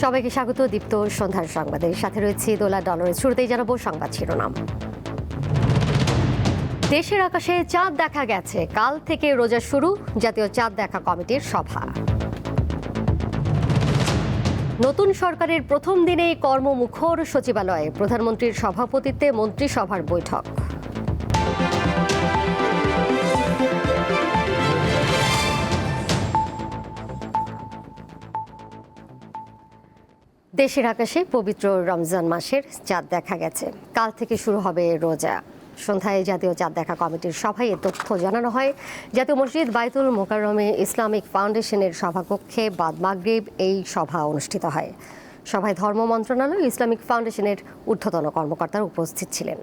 সবাইকে স্বাগত দীপ্ত সন্ধ্যার সংবাদের সাথে রয়েছে দোলা ডলারের। শুরুতেই জানাবো সংবাদ শিরোনাম। দেশের আকাশে চাঁদ দেখা গেছে, কাল থেকে রোজা শুরু জাতীয় চাঁদ দেখা কমিটির সভা। নতুন সরকারের প্রথম দিনেই কর্মমুখর সচিবালয়ে, প্রধানমন্ত্রীর সভাপতিত্বে মন্ত্রিসভার বৈঠক। দেশের আকাশে পবিত্র রমজান মাসের চাঁদ দেখা গেছে, কাল থেকে শুরু হবে রোজা। সন্ধ্যায় জাতীয় চাঁদ দেখা কমিটির সভায় এ তথ্য জানানো হয়। জাতীয় মসজিদ বায়তুল মোকাররমে ইসলামিক ফাউন্ডেশনের সভাকক্ষে বাদ মাগরিব এই সভা অনুষ্ঠিত হয়। সভায় ধর্ম মন্ত্রণালয় ইসলামিক ফাউন্ডেশনের ঊর্ধ্বতন কর্মকর্তারা উপস্থিত ছিলেন।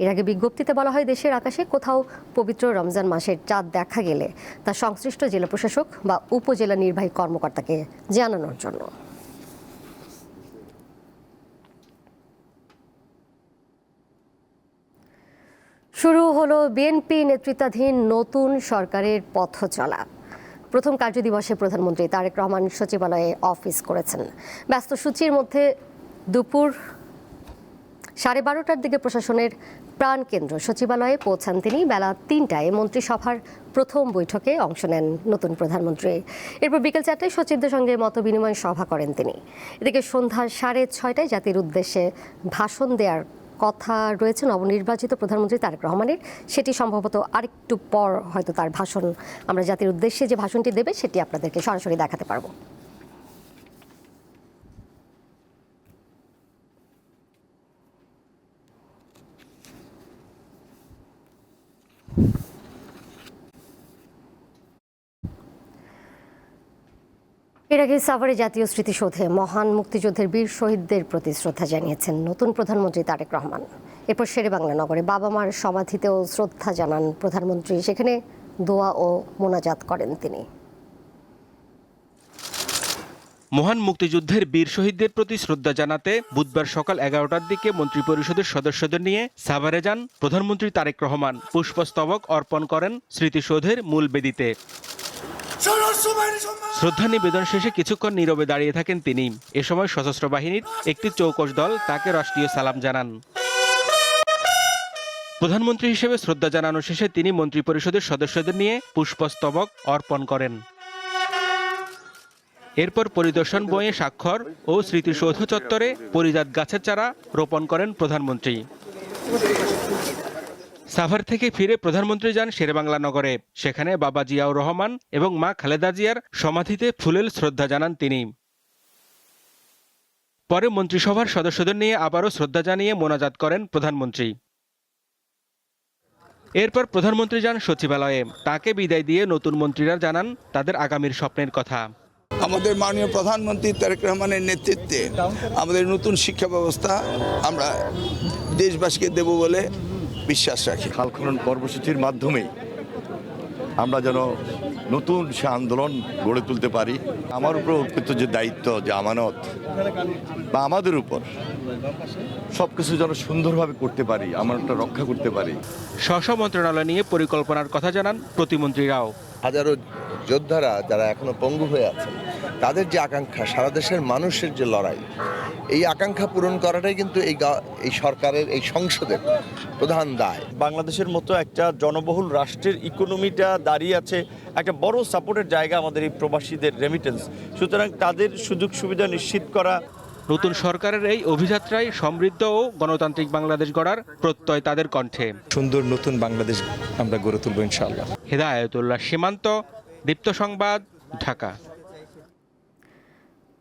এর আগে বিজ্ঞপ্তিতে বলা হয়, দেশের আকাশে কোথাও পবিত্র রমজান মাসের চাঁদ দেখা গেলে তা সংশ্লিষ্ট জেলা প্রশাসক বা উপজেলা নির্বাহী কর্মকর্তাকে জানানোর জন্য। শুরু হলো বিএনপি নেতৃত্বাধীন নতুন সরকারের পথ চলা। প্রথম কার্যদিবসে প্রধানমন্ত্রী তারেক রহমান সচিবালয়ে অফিস করেছেন। ব্যস্ত সূচির মধ্যে দুপুর 12:30টার দিকে প্রশাসনের প্রাণকেন্দ্র সচিবালয়ে পৌঁছান তিনি। বেলা 3টায় মন্ত্রিসভার প্রথম বৈঠকে অংশ নেন নতুন প্রধানমন্ত্রী। এরপর বিকেল 4টায় সচিবদের সঙ্গে মতবিনিময় সভা করেন তিনি। এদিকে সন্ধ্যা 6:30টায় জাতির উদ্দেশ্যে ভাষণ দেওয়ার কথা রয়েছে নবনির্বাচিত প্রধানমন্ত্রী তারেক রহমানের। সেটি সম্ভবত আরেকটু পর হয়তো তার ভাষণ, আমরা জাতির উদ্দেশ্যে যে ভাষণটি দেবে সেটি আপনাদেরকে সরাসরি দেখাতে পারবো। এর আগে সাভারে জাতীয় স্মৃতিসৌধে মহান মুক্তিযুদ্ধের বীর শহীদদের প্রতি শ্রদ্ধা জানিয়েছেন নতুন প্রধানমন্ত্রী তারেক রহমান। এরপর শেরেবাংলা নগরে বাবা মার সমাধিতেও শ্রদ্ধা জানান প্রধানমন্ত্রী। সেখানে দোয়া ও মোনাজাত করেন তিনি। মহান মুক্তিযুদ্ধের বীর শহীদদের প্রতি শ্রদ্ধা জানাতে বুধবার সকাল 11টার দিকে মন্ত্রিপরিষদের সদস্যদের নিয়ে সাভারে যান প্রধানমন্ত্রী তারেক রহমান। পুষ্পস্তবক অর্পণ করেন স্মৃতিসৌধের মূল বেদিতে। শ্রদ্ধা নিবেদন শেষে কিছুক্ষণ নীরবে দাঁড়িয়ে থাকেন তিনি। এ সময় সশস্ত্র বাহিনীর একটি চৌকস দল তাকে রাষ্ট্রীয় সালাম জানান। প্রধানমন্ত্রী হিসেবে শ্রদ্ধা জানানো শেষে তিনি মন্ত্রিপরিষদের সদস্যদের নিয়ে পুষ্পস্তবক অর্পণ করেন। এরপর পরিদর্শন বইয়ে স্বাক্ষর ও স্মৃতিসৌধ চত্বরে পরিজাত গাছের চারা রোপণ করেন প্রধানমন্ত্রী। সাভার থেকে ফিরে প্রধানমন্ত্রী যান শেরেবাংলা নগরে। সেখানে বাবা জিয়াউর রহমান এবং মা খালেদা জিয়ার সমাধিতে ফুলেল শ্রদ্ধা জানান তিনি। পরে মন্ত্রিসভার সদস্যদের নিয়ে আবারও শ্রদ্ধা জানিয়ে মোনাজাত করেন প্রধানমন্ত্রী। এরপর প্রধানমন্ত্রী যান সচিবালয়ে। তাকে বিদায় দিয়ে নতুন মন্ত্রীরা জানান তাদের আগামীর স্বপ্নের কথা। আমাদের মাননীয় প্রধানমন্ত্রী তারেক রহমানের নেতৃত্বে আমাদের নতুন শিক্ষা ব্যবস্থা আমরা দেশবাসীকে দেব বলে বিশ্বাস রাখি। খাল খনন কর্মসূচির মাধ্যমে আমরা যেন নতুন সে আন্দোলন গড়ে তুলতে পারি। আমার উপর অর্পিত যে দায়িত্ব, যে আমানত বা আমাদের উপর সবকিছু যেন সুন্দরভাবে করতে পারি, আমানতটা রক্ষা করতে পারি। স্ব মন্ত্রণালয় নিয়ে পরিকল্পনার কথা জানান প্রতিমন্ত্রীরাও। হাজারো যোদ্ধারা যারা এখনো পঙ্গু হয়ে আছেন, তাদের যে আকাঙ্ক্ষা, সারা দেশের মানুষের যে লড়াই, এই আকাঙ্ক্ষা পূরণ করাটাই কিন্তু এই সরকারের, এই সংসদের প্রধান দায়। বাংলাদেশের মতো একটা জনবহুল রাষ্ট্রের ইকোনমিটা দাঁড়িয়ে আছে একটা বড় সাপোর্টের জায়গা আমাদের এই প্রবাসীদের রেমিটেন্স। সুতরাং তাদের সুযোগ সুবিধা নিশ্চিত করা। নতুন সরকারের এই অভিযাত্রায় সমৃদ্ধ ও গণতান্ত্রিক বাংলাদেশ গড়ার প্রত্যয় তাদের কণ্ঠে। সুন্দর নতুন বাংলাদেশ আমরা গড়ে তুলব ইনশাআল্লাহ। হেদায়েতুল্লাহ সীমান্ত, দীপ্ত সংবাদ, ঢাকা।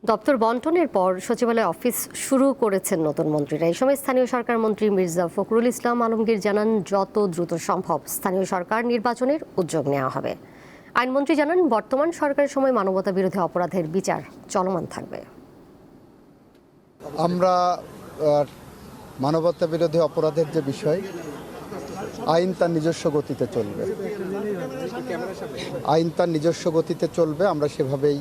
দপ্তর বন্টনের পর সচিবালয় অফিস শুরু করেছেন নতুন মন্ত্রীরা। এই সময় স্থানীয় সরকার মন্ত্রী মির্জা ফখরুল ইসলাম আলমগীর জানান, যত দ্রুত সম্ভব স্থানীয় সরকার নির্বাচনের উদ্যোগ নেওয়া হবে। আইনমন্ত্রী জানান, বর্তমান সরকারের সময় মানবতা বিরোধী অপরাধের বিচার চলমান থাকবে। আমরা মানবতা বিরোধী অপরাধের যে বিষয়, আইন তার নিজস্ব গতিতে চলবে। আইন তার নিজস্ব গতিতে চলবে, আমরা সেভাবেই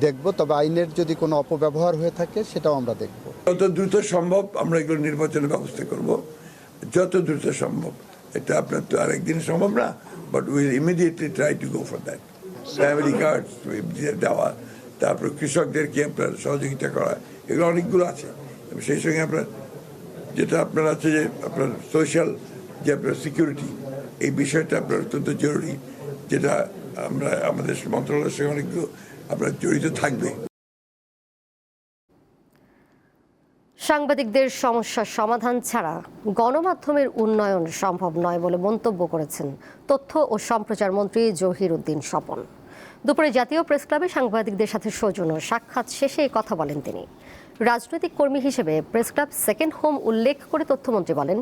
দেখব। তবে আইনের যদি কোনো অপব্যবহার হয়ে থাকে সেটাও আমরা দেখব। যত দ্রুত সম্ভব আমরা এগুলো নির্বাচনের ব্যবস্থা করব, যত দ্রুত সম্ভব। এটা আপনার তো আরেকদিন সম্ভব না, but will immediately try to go for that. Family card দেওয়া, তারপর কৃষকদেরকে আপনার সহযোগিতা করা, এগুলো অনেকগুলো আছে। এবং সেই সঙ্গে আপনার যেটা আপনার আছে যে আপনার সোশ্যাল যে আপনার সিকিউরিটি, এই বিষয়টা আপনার অত্যন্ত জরুরি, যেটা আমরা আমাদের মন্ত্রণালয়ের সঙ্গে অনেকগুলো আপনার জড়িত থাকবে। সাংবাদিকদের সমস্যার সমাধান ছাড়া গণমাধ্যমের উন্নয়ন সম্ভব নয় বলে মন্তব্য করেছেন তথ্য ও সম্প্রচার মন্ত্রী জহির উদ্দিন স্বপন। দুপুরে জাতীয় প্রেস ক্লাবে সাংবাদিকদের সাথে সৌজন্য সাক্ষাৎ শেষে এই কথা বলেন তিনি। রাজনৈতিক কর্মী হিসেবে প্রেস ক্লাব সেকেন্ড হোম উল্লেখ করে তথ্যমন্ত্রী বলেন,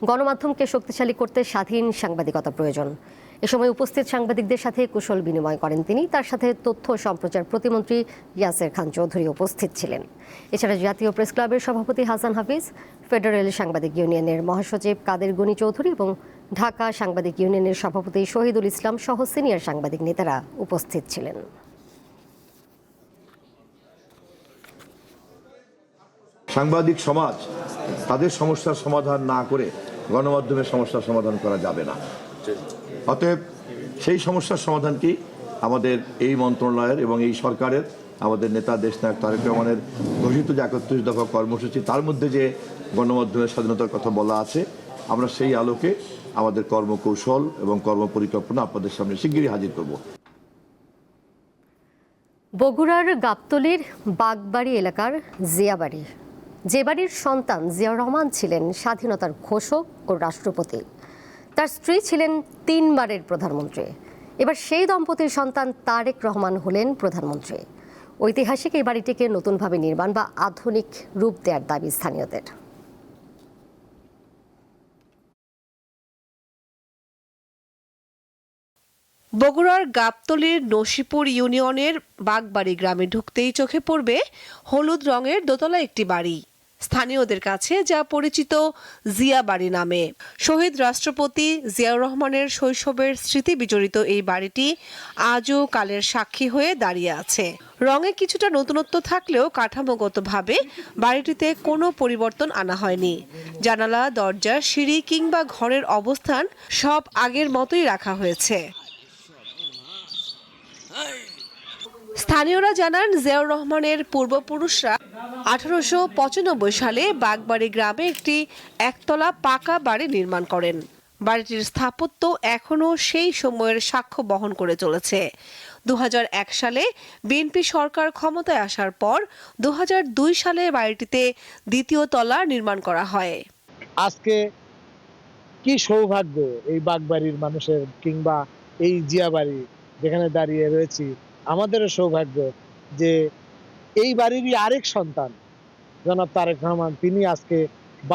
গণমাধ্যমকে শক্তিশালী করতে স্বাধীন সাংবাদিকতা প্রয়োজন। এ সময় উপস্থিত সাংবাদিকদের সাথে কুশল বিনিময় করেন তিনি। তার সাথে তথ্য ও সম্প্রচার প্রতিমন্ত্রী ইয়াসের খান চৌধুরী উপস্থিত ছিলেন। এছাড়া জাতীয় প্রেস ক্লাবের সভাপতি হাসান হাফিজ, ফেডারেল সাংবাদিক ইউনিয়নের মহাসচিব কাদের গনি চৌধুরী এবং ঢাকা সাংবাদিক ইউনিয়নের সভাপতি শহীদুল ইসলাম সহ সিনিয়র সাংবাদিক নেতারা উপস্থিত ছিলেন। সাংবাদিক সমাজ তাদের সমস্যার সমাধান না করে গণমাধ্যমের সমস্যার সমাধান করা যাবে না। অতএব সেই সমস্যার সমাধানটি আমাদের এই মন্ত্রণালয়ের এবং এই সরকারের, আমাদের নেতা দেশনায়ক তারেক রহমানের ঘোষিত যে 31 দফা কর্মসূচি, তার মধ্যে যে গণমাধ্যমের স্বাধীনতার কথা বলা আছে, আমরা সেই আলোকে আমাদের কর্মকৌশল এবং কর্মপরিকল্পনা আপনাদের সামনে শিগগিরই হাজির করব। বগুড়ার গাবতলীর বাগবাড়ি এলাকার জিয়াবাড়ি, যে বাড়ির সন্তান জিয়াউর রহমান ছিলেন স্বাধীনতার ঘোষক ও রাষ্ট্রপতি। তার স্ত্রী ছিলেন 3 বারের প্রধানমন্ত্রী। এবার সেই দম্পতির সন্তান তারেক রহমান হলেন প্রধানমন্ত্রী। ঐতিহাসিক এই বাড়িটিকে নতুনভাবে নির্মাণ বা আধুনিক রূপ দেওয়ার দাবি স্থানীয়দের। বগুড়ার গাবতলীর নসিপুর ইউনিয়নের বাগবাড়ি গ্রামে ঢুকতেই চোখে পড়বে হলুদ রঙের দোতলা একটি বাড়ি। স্থানীয়দের কাছে যা পরিচিত জিয়া বাড়ি নামে। শহীদ রাষ্ট্রপতি জিয়াউর রহমানের শৈশবের স্মৃতি বিজড়িত এই বাড়িটি আজও কালের সাক্ষী হয়ে দাঁড়িয়ে আছে। রঙে কিছুটা নতুনত্ব থাকলেও কাঠামোগতভাবে বাড়িটিতে কোনো পরিবর্তন আনা হয়নি। জানালা, দরজা, সিঁড়ি কিংবা ঘরের অবস্থান সব আগের মতোই রাখা হয়েছে। স্থানীয়রা জানান, জিয়াউর রহমানের পূর্বপুরুষরা 1895 সালে বাগবাড়ি গ্রামে একটি একতলা পাকা বাড়ি নির্মাণ করেন। বাড়িটির স্থাপত্য এখনও সেই সময়ের সাক্ষ্য বহন করে চলেছে। 2001 সালে বিএনপি সরকার ক্ষমতায় আসার পর 2002 সালে বাড়িটিতে দ্বিতীয় তলা নির্মাণ করা হয়। আজকে কি সৌভাগ্য এই বাগবাড়ির মানুষের, কিংবা এই জিয়া বাড়ি যেখানে দাঁড়িয়ে রয়েছি, আমাদেরও সৌভাগ্য যে এই বাড়িরই আরেক সন্তান জনাব তারেক রহমান, তিনি আজকে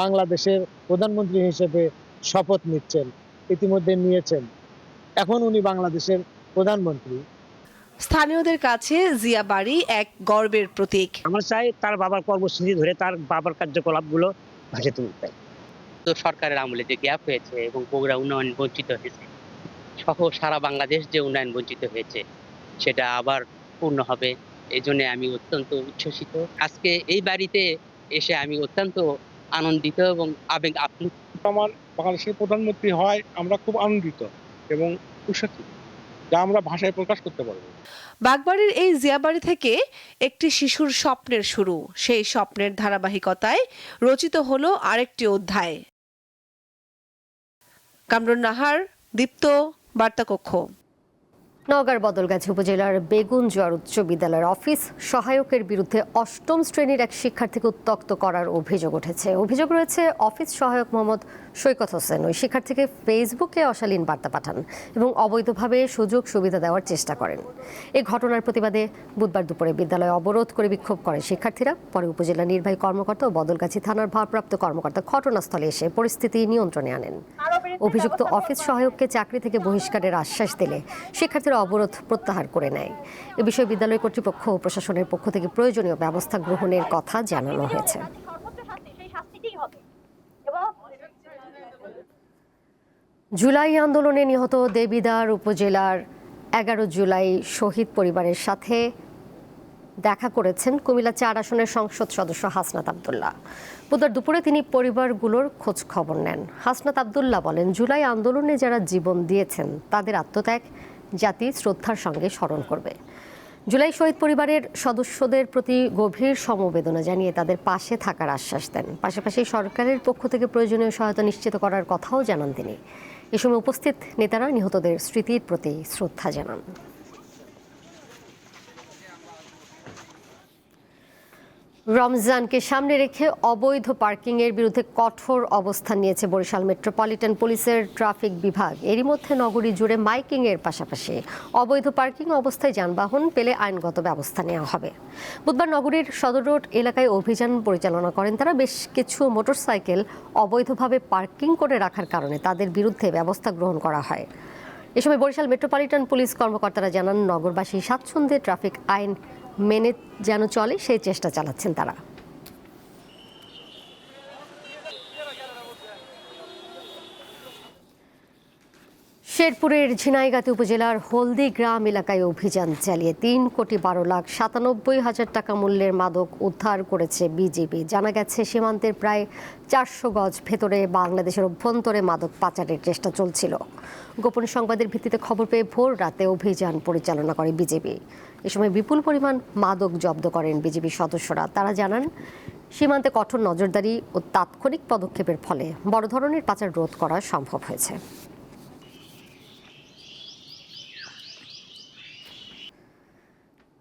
বাংলাদেশের প্রধানমন্ত্রী হিসেবে শপথ নিচ্ছেন, ইতিমধ্যে নিয়েছেন। এখন উনি বাংলাদেশের প্রধানমন্ত্রী। স্থানীয়দের কাছে জিয়া বাড়ি এক গর্বের প্রতীক। আমরা চাই তার বাবার কর্মসূচি ধরে তার বাবার কার্যকলাপগুলো ভাসে তুলতে। তো সরকারের আমলে যে গ্যাপ হয়েছে এবং বগুড়া উন্নয়ন বঞ্চিত হয়েছে সহ সারা বাংলাদেশ যে উন্নয়ন বঞ্চিত হয়েছে সেটা আবার পূর্ণ হবে, এই জন্য আমি অত্যন্ত উচ্ছ্বসিত। আজকে এই বাড়িতে এসে আমি অত্যন্ত আনন্দিত এবং আবেগ আপ্লুত। আমার বাংলাদেশের প্রধানমন্ত্রী হয় আমরা খুব আনন্দিত এবং উৎসাহিত, যা আমরা ভাষায় প্রকাশ করতে পারবো। বাগবাড়ির এই জিয়াবাড়ি থেকে একটি শিশুর স্বপ্নের শুরু। সেই স্বপ্নের ধারাবাহিকতায় রচিত হলো আরেকটি অধ্যায়। কামরুন নাহার, দীপ্ত, বার্তাকক্ষ। নওগাঁর বদলগাছি উপজেলার বেগুনজোয়ার উচ্চ বিদ্যালয়ের অফিস সহায়কের বিরুদ্ধে 8ম শ্রেণীর এক শিক্ষার্থীকে উত্ত্যক্ত করার অভিযোগ উঠেছে। অভিযোগ রয়েছে অফিস সহায়ক মোহাম্মদ সৈকত হোসেন ওই শিক্ষার্থীকে ফেসবুকে অশালীন বার্তা পাঠান এবং অবৈধভাবে সুযোগ সুবিধা দেওয়ার চেষ্টা করেন। এই ঘটনার প্রতিবাদে বুধবার দুপুরে বিদ্যালয় অবরোধ করে বিক্ষোভ করে শিক্ষার্থীরা। পরে উপজেলা নির্বাহী কর্মকর্তা ও বদলগাছি থানার ভারপ্রাপ্ত কর্মকর্তা ঘটনাস্থলে এসে পরিস্থিতি নিয়ন্ত্রণে আনেন। অভিযুক্ত অফিস সহায়ককে চাকরি থেকে বহিষ্কারের আশ্বাস দিলে শিক্ষার্থীরা অবরোধ প্রত্যাহার করে নেয়। এ বিষয়ে বিদ্যালয় কর্তৃপক্ষ ও প্রশাসনের পক্ষ থেকে প্রয়োজনীয় ব্যবস্থা গ্রহণের কথা জানানো হয়েছে। জুলাই আন্দোলনে নিহত দেবিদ্বার উপজেলার 11 জুলাই শহীদ পরিবারের সাথে দেখা করেছেন কুমিল্লা 4 আসনের সংসদ সদস্য হাসনাত আব্দুল্লাহ। বুধবার দুপুরে তিনি পরিবারগুলোর খোঁজ খবর নেন। হাসনাত আব্দুল্লাহ বলেন, জুলাই আন্দোলনে যারা জীবন দিয়েছেন তাদের আত্মত্যাগ জাতি শ্রদ্ধার সঙ্গে স্মরণ করবে। জুলাই শহীদ পরিবারের সদস্যদের প্রতি গভীর সমবেদনা জানিয়ে তাদের পাশে থাকার আশ্বাস দেন। পাশাপাশি সরকারের পক্ষ থেকে প্রয়োজনীয় সহায়তা নিশ্চিত করার কথাও জানান তিনি। এ সময় উপস্থিত নেতারা নিহতদের স্মৃতির প্রতি শ্রদ্ধা জানান। রমজানকে সামনে রেখে অবৈধ পার্কিংয়ের বিরুদ্ধে কঠোর অবস্থান নিয়েছে বরিশাল মেট্রোপলিটন পুলিশের ট্রাফিক বিভাগ। এরই মধ্যে নগরী জুড়ে মাইকিংয়ের পাশাপাশি অবৈধ পার্কিং অবস্থায় যানবাহন পেলে আইনগত ব্যবস্থা নেওয়া হবে। বুধবার নগরীর সদর রোড এলাকায় অভিযান পরিচালনা করেন তারা। বেশ কিছু মোটরসাইকেল অবৈধভাবে পার্কিং করে রাখার কারণে তাদের বিরুদ্ধে ব্যবস্থা গ্রহণ করা হয়। এ সময় বরিশাল মেট্রোপলিটন পুলিশ কর্মকর্তারা জানান, নগরবাসী স্বাচ্ছন্দ্যে ট্রাফিক আইন মেনে যেন চলে সেই চেষ্টা চালাচ্ছেন তারা। শেরপুরের ঝিনাইগাতি উপজেলার হলদি গ্রাম এলাকায় অভিযান চালিয়ে 3,12,97,000 টাকা মূল্যের মাদক উদ্ধার করেছে বিজিবি। জানা গেছে সীমান্তের প্রায় 400 গজ ভেতরে বাংলাদেশের অভ্যন্তরে মাদক পাচারের চেষ্টা চলছিল। গোপন সংবাদের ভিত্তিতে খবর পেয়ে ভোর রাতে অভিযান পরিচালনা করে বিজিবি। এ সময় বিপুল পরিমাণ মাদক জব্দ করেন বিজিবি সদস্যরা। তারা জানান, সীমান্তে কঠোর নজরদারি ও তাৎক্ষণিক পদক্ষেপের ফলে বড় ধরনের পাচার রোধ করা সম্ভব হয়েছে।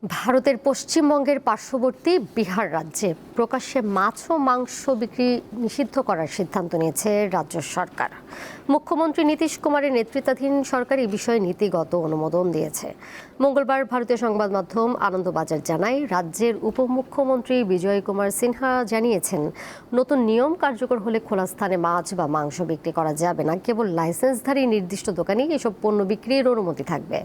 ভারতের পশ্চিমবঙ্গের পার্শ্ববর্তী বিহার রাজ্যে প্রকাশ্যে মাছ ও মাংস বিক্রি নিষিদ্ধ করার সিদ্ধান্ত নিয়েছে রাজ্য সরকার। মুখ্যমন্ত্রী নীতিশ কুমারের নেতৃত্বাধীন সরকার এই বিষয়ে নীতিগত অনুমোদন দিয়েছে। মঙ্গলবার ভারতীয় সংবাদ মাধ্যম আনন্দবাজার জানায়, রাজ্যের উপমুখ্যমন্ত্রী বিজয় কুমার সিনহা জানিয়েছেন, নতুন নিয়ম কার্যকর হলে খোলা স্থানে মাছ বা মাংস বিক্রি করা যাবে না। কেবল লাইসেন্সধারী নির্দিষ্ট দোকানেই এসব পণ্য বিক্রির অনুমতি থাকবে।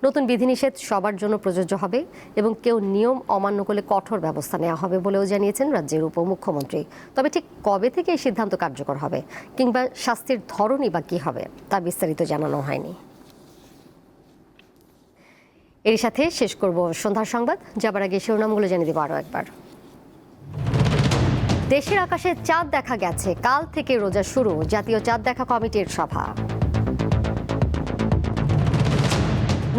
নতুন বিধিনিষেধ সবার জন্য প্রযোজ্য হবে এবং কেউ নিয়ম অমান্য করলে কঠোর ব্যবস্থা নেওয়া হবে বলেও জানিয়েছেন রাজ্যের উপমুখ্যমন্ত্রী। তবে ঠিক কবে থেকে এই সিদ্ধান্ত কার্যকর হবে কিংবা শাস্তির ধরনই বা কী হবে তা বিস্তারিত জানানো হয়নি। এর সাথে শেষ করব সন্ধ্যার সংবাদ। যাবার আগে শিরোনামগুলো জানিয়ে দেব আরও একবার। দেশের আকাশে চাঁদ দেখা গেছে, কাল থেকে রোজা শুরু, জাতীয় চাঁদ দেখা কমিটির সভা।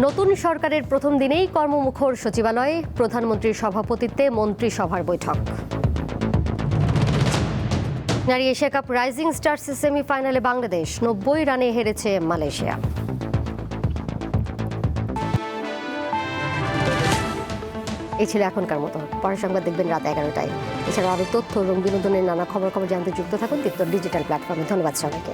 নতুন সরকারের প্রথম দিনেই কর্মমুখর সচিবালয়, প্রধানমন্ত্রীর সভাপতিত্বে মন্ত্রিসভার বৈঠক। নারী এশিয়া কাপ রাইজিং স্টার্স সেমিফাইনালে বাংলাদেশ 90 রানে হেরেছে মালয়েশিয়া। এই ছিল এখনকার মতো। পরের সংবাদ দেখবেন রাত 11টায়। এছাড়া আরও তথ্য এবং বিনোদনের নানা খবর জানতে যুক্ত থাকুন দীপ্ত ডিজিটাল প্ল্যাটফর্মে। ধন্যবাদ সবাইকে।